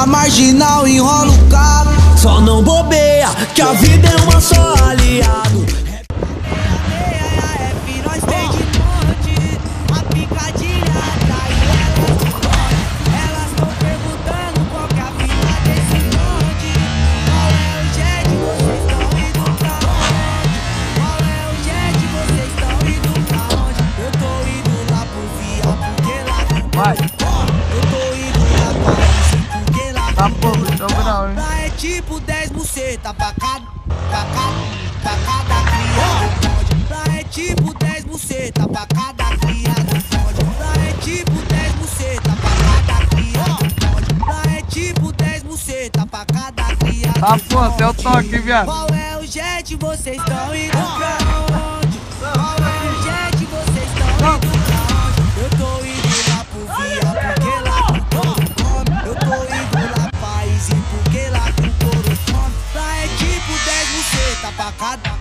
marginal enrola o cabo. Só não bobeia, que a vida é uma só, aliado. Nós tem de monte, a picadilha atrai elas tão perguntando qual que é a fila desse bonde. Qual é o jet, vocês tão indo pra onde? Qual é o jet, vocês tão indo pra onde? Eu tô indo lá pro Via, porque lá Vai. eu tô indo lá pra Recife, porque lá Tá pouco, então não, hein? lá é tipo 10 buceta pra cada criado. Lá é tipo 10 buceta pra cada criado. Lá é tipo 10 buceta pra cada criado. Lá é tipo 10 buceta pra cada criado. Tá pô, até o toque, viado. Qual é o jet, vocês tão indo pra onde? Qual é o jet, vocês tão indo pra onde? Eu tô indo lá pro Via, porque lá que o couro come. Eu tô indo lá pra Easy, porque lá que o couro come. Lá é tipo 10 buceta pra cada criado.